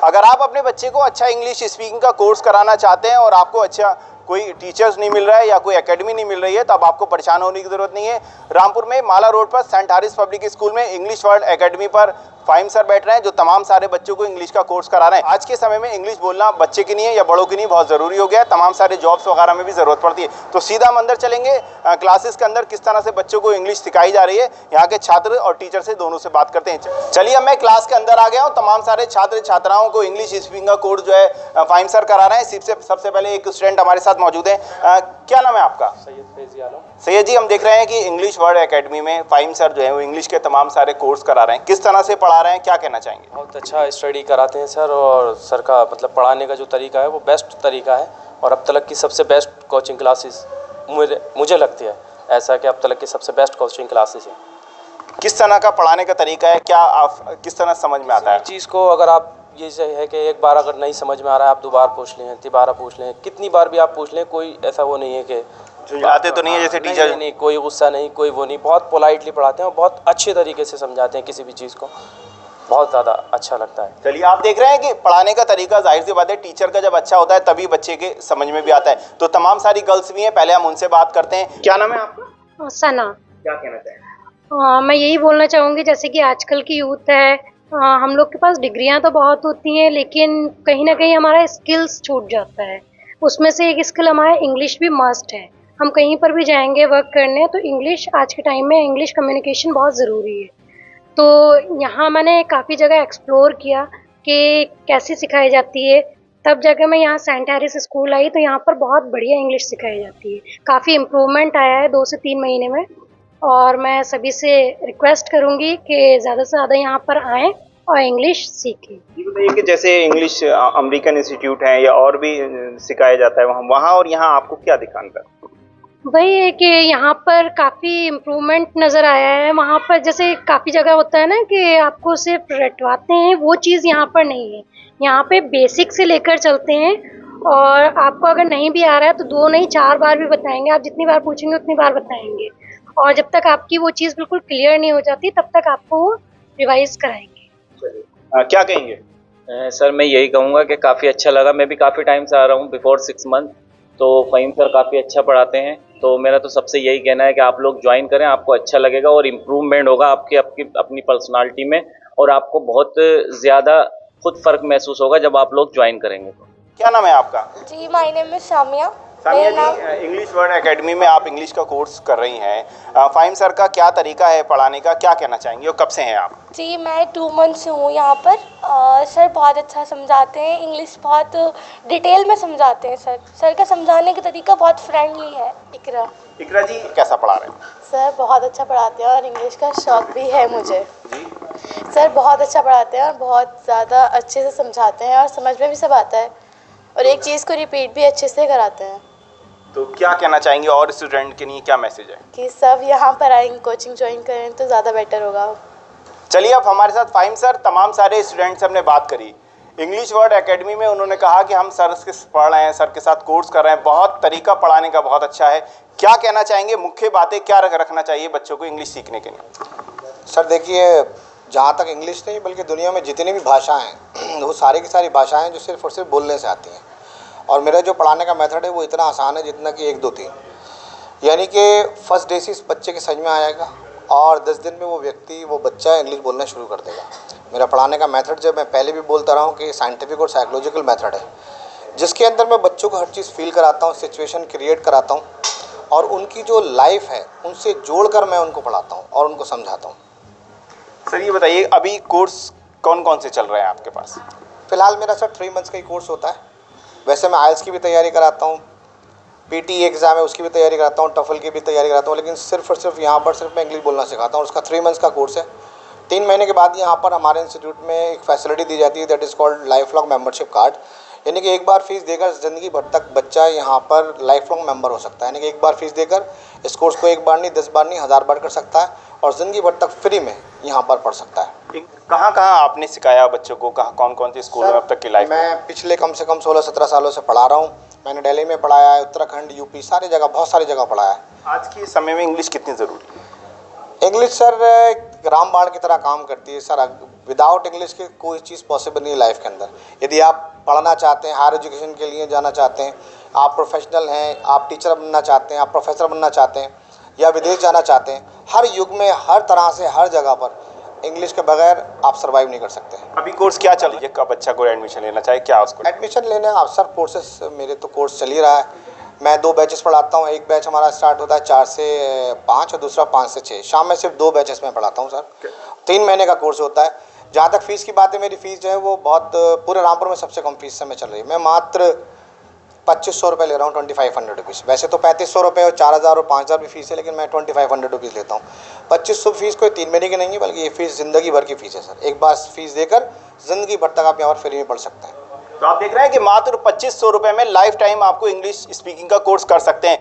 अगर आप अपने बच्चे को अच्छा इंग्लिश स्पीकिंग का कोर्स कराना चाहते हैं और आपको अच्छा कोई टीचर्स नहीं मिल रहा है या कोई एकेडमी नहीं मिल रही है, तब आपको परेशान होने की ज़रूरत नहीं है। रामपुर में माला रोड पर सेंट हैरिस पब्लिक स्कूल में इंग्लिश वर्ल्ड एकेडमी पर फ़हीम सर बैठ रहे हैं, जो तमाम सारे बच्चों को इंग्लिश का कोर्स करा रहे हैं। आज के समय में इंग्लिश बोलना बच्चे की नहीं है या बड़ों की नहीं, बहुत ज़रूरी हो गया है। तमाम सारे जॉब्स वगैरह में भी ज़रूरत पड़ती है। तो सीधा हम अंदर चलेंगे, क्लासेस के अंदर किस तरह से बच्चों को इंग्लिश सिखाई जा रही है, यहाँ के छात्र और टीचर से दोनों से बात करते हैं। चलिए, अब मैं क्लास के अंदर आ गया हूँ। तमाम सारे छात्र छात्राओं को इंग्लिश स्पीकिंग का कोर्स जो है फ़हीम सर करा रहे हैं। सबसे पहले एक स्टूडेंट हमारे साथ मौजूद है। क्या नाम है आपका? सैयद फैजी आलम। सैयद जी, हम देख रहे हैं कि इंग्लिश वर्ल्ड एकेडमी में फ़हीम सर जो है वो इंग्लिश के तमाम सारे कोर्स करा रहे हैं। किस तरह से पढ़ा रहे हैं, क्या कहना चाहेंगे? बहुत अच्छा स्टडी कराते हैं सर, और सर का मतलब पढ़ाने का जो तरीका है वो बेस्ट तरीका है, और अब तक की सबसे बेस्ट कोचिंग क्लासेस मुझे लगती है ऐसा कि अब तक की सबसे बेस्ट कोचिंग क्लासेस है। किस तरह का पढ़ाने का तरीका है, क्या आप किस तरह समझ में आता है चीज़ को? अगर आप ये है कि एक बार अगर नहीं समझ में आ रहा है, आप दोबारा पूछ लें, तिबारा पूछ लें, कितनी बार भी आप पूछ लें, कोई ऐसा वो नहीं है कि झुंझलाते तो नहीं है जैसे टीचर? नहीं, कोई गुस्सा नहीं, कोई वो नहीं, बहुत पोलाइटली पढ़ाते हैं और बहुत अच्छे तरीके से समझाते हैं किसी भी चीज़ को, बहुत ज़्यादा अच्छा लगता है। चलिए, आप देख रहे हैं कि पढ़ाने का तरीका जाहिर सी बात है टीचर का जब अच्छा होता है तभी बच्चे के समझ में भी आता है। तो तमाम सारी गर्ल्स भी हैं, पहले हम उनसे बात करते हैं। क्या नाम है आपका? सना। क्या कहना चाहेंगे? मैं यही बोलना चाहूँगी, जैसे कि आजकल की यूथ है, हम लोग के पास डिग्रियां तो बहुत होती हैं, लेकिन कहीं ना कहीं हमारा स्किल्स छूट जाता है। उसमें से एक स्किल हमारा इंग्लिश भी मस्ट है। हम कहीं पर भी जाएंगे वर्क करने, तो इंग्लिश आज के टाइम में इंग्लिश कम्युनिकेशन बहुत ज़रूरी है। तो यहाँ मैंने काफ़ी जगह एक्सप्लोर किया कि कैसे सिखाई जाती है। तब जाकर मैं यहाँ सेंट हैरिस स्कूल आई, तो यहाँ पर बहुत बढ़िया इंग्लिश सिखाई जाती है। काफ़ी इम्प्रूवमेंट आया है 2 से 3 महीने में, और मैं सभी से रिक्वेस्ट करूँगी कि ज़्यादा से ज़्यादा यहाँ पर आएँ और इंग्लिश सीखें। ये बताइए कि जैसे इंग्लिश अमेरिकन इंस्टीट्यूट है या और भी सिखाया जाता है वहाँ और यहाँ आपको क्या दिखाता है? वही है कि यहाँ पर काफ़ी इम्प्रूवमेंट नज़र आया है। वहाँ पर जैसे काफ़ी जगह होता है ना कि आपको सिर्फ रटवाते हैं, वो चीज़ यहाँ पर नहीं है। यहाँ पे बेसिक से लेकर चलते हैं, और आपको अगर नहीं भी आ रहा है तो 2 नहीं 4 बार भी बताएंगे। आप जितनी बार पूछेंगे उतनी बार बताएंगे, और जब तक आपकी वो चीज़ बिल्कुल क्लियर नहीं हो जाती तब तक आपको वो रिवाइज कराएंगे। क्या कहेंगे? सर मैं यही कहूँगा कि काफ़ी अच्छा लगा। मैं भी काफ़ी टाइम से आ रहा हूँ, बिफोर 6 मंथ। तो फ़हीम सर काफ़ी अच्छा पढ़ाते हैं। तो मेरा तो सबसे यही कहना है कि आप लोग ज्वाइन करें, आपको अच्छा लगेगा और इम्प्रूवमेंट होगा आपकी अपनी पर्सनालिटी में, और आपको बहुत ज़्यादा खुद फ़र्क महसूस होगा जब आप लोग ज्वाइन करेंगे। क्या नाम है आपका? जी, my name is Samia. Samia ji, English world academy में आप इंग्लिश का कोर्स कर रही हैं। फ़हीम सर का क्या तरीका है पढ़ाने का, क्या कहना चाहेंगे और कब से हैं आप? जी, मैं 2 मंथ से हूँ यहाँ पर। सर बहुत अच्छा समझाते हैं, इंग्लिश बहुत डिटेल में समझाते हैं। सर का समझाने का तरीका बहुत फ्रेंडली है। इकरा जी, कैसा पढ़ा रहे हैं? सर बहुत अच्छा पढ़ाते हैं और इंग्लिश का शौक़ भी है मुझे। जी, सर बहुत अच्छा पढ़ाते हैं और बहुत ज़्यादा अच्छे से समझाते हैं, और समझ में भी सब आता है, और एक चीज़ को रिपीट भी अच्छे से कराते हैं। तो क्या कहना चाहेंगे और स्टूडेंट के लिए क्या मैसेज है? कि सब यहाँ पर आएंगे, कोचिंग ज्वाइन करें तो ज़्यादा बेटर होगा। चलिए, अब हमारे साथ फ़हीम सर, तमाम सारे स्टूडेंट से हमने बात करी इंग्लिश वर्ल्ड एकेडमी में। उन्होंने कहा कि हम सर के पढ़ रहे हैं, सर के साथ कोर्स कर रहे हैं, बहुत तरीका पढ़ाने का बहुत अच्छा है। क्या कहना चाहेंगे, मुख्य बातें क्या रखना चाहिए बच्चों को इंग्लिश सीखने के लिए? सर देखिए, जहाँ तक इंग्लिश नहीं बल्कि दुनिया में जितनी भी भाषाएं हैं वो सारी की सारी भाषाएं जो सिर्फ और सिर्फ बोलने से आती हैं, और मेरा जो पढ़ाने का मेथड है वो इतना आसान है जितना कि 1 2 3, यानी कि फर्स्ट डे से इस बच्चे के समझ में आ जाएगा, और 10 दिन में वो बच्चा इंग्लिश बोलना शुरू कर देगा। मेरा पढ़ाने का मेथड, जब मैं पहले भी बोलता रहा हूँ कि साइंटिफिक और साइकोलॉजिकल मेथड है, जिसके अंदर मैं बच्चों को हर चीज़ फील कराता हूँ, सिचुएशन क्रिएट कराता हूँ, और उनकी जो लाइफ है उनसे जोड़कर मैं उनको पढ़ाता हूँ और उनको समझाता हूँ। सर ये बताइए, अभी कोर्स कौन कौन से चल रहे हैं आपके पास? फ़िलहाल मेरा सर 3 मंथ्स का ही कोर्स होता है। वैसे मैं आइल्स की भी तैयारी कराता हूँ, PT एग्ज़ाम है उसकी भी तैयारी कराता हूँ, टफल की भी तैयारी कराता हूँ, लेकिन सिर्फ और सिर्फ यहाँ पर सिर्फ मैं इंग्लिश बोलना सिखाता हूँ। उसका 3 मंथ्स का कोर्स है। 3 महीने के बाद यहाँ पर हमारे इंस्टीट्यूट में एक फैसिलिटी दी जाती है, that is called life long membership card, यानी कि एक बार फीस देकर ज़िंदगी भर तक बच्चा यहाँ पर लाइफ लॉन्ग मेंबर हो सकता है। यानी कि एक बार फीस देकर इस कोर्स को 1 बार नहीं 10 बार नहीं 1000 बार कर सकता है, और ज़िंदगी भर तक फ्री में यहाँ पर पढ़ सकता है। कहाँ कहाँ आपने सिखाया बच्चों को, कहाँ कौन कौन से स्कूल में अब तक की लाइफ? मैं पिछले कम से कम 16-17 सालों से पढ़ा रहा हूँ। मैंने दिल्ली में पढ़ाया है, उत्तराखंड, यूपी, सारी जगह, बहुत सारी जगह पढ़ाया है। आज के समय में इंग्लिश कितनी ज़रूरी है? इंग्लिश सर रामबाण की तरह काम करती है सर। विदाउट इंग्लिश के कोई चीज़ पॉसिबल नहीं है लाइफ के अंदर। यदि आप पढ़ना चाहते हैं, हायर एजुकेशन के लिए जाना चाहते हैं, आप प्रोफेशनल हैं, आप टीचर बनना चाहते हैं, आप प्रोफेसर बनना चाहते हैं या विदेश जाना चाहते हैं, हर युग में हर तरह से हर जगह पर इंग्लिश के बगैर आप सर्वाइव नहीं कर सकते। अभी कोर्स क्या चल रही है, कब बच्चा को एडमिशन लेना चाहे, क्या उसको एडमिशन लेने अवसर कोर्सेस मेरे तो कोर्स चल ही रहा है। मैं 2 बैचेस पढ़ाता हूँ। एक बैच हमारा स्टार्ट होता है 4 से 5 और दूसरा 5 से 6। शाम में सिर्फ 2 बैचेस में पढ़ाता हूँ सर। 3 महीने का कोर्स होता है। जहाँ तक फ़ीस की बात है, मेरी फ़ीस जो है वो बहुत पूरे रामपुर में सबसे कम फ़ीस से मैं चल रही है। मैं मात्र 2500 रुपये ले रहा हूँ, 2500 रुपीज़। वैसे तो 3500 रुपये और 4000 और 5000 भी फ़ीस है, लेकिन मैं 2500 रुपीज़ लेता हूँ। 2500 फ़ीस कोई 3 महीने की नहीं है, बल्कि ये फ़ीस ज़िंदगी भर की फ़ीस है सर। एक बार फ़ीस देकर ज़िंदगी भर तक आप यहाँ पर फ्री में पढ़ सकते हैं। तो आप देख रहे हैं कि मात्र 2500 रुपये में लाइफ टाइम आपको इंग्लिश स्पीकिंग का कोर्स कर सकते हैं।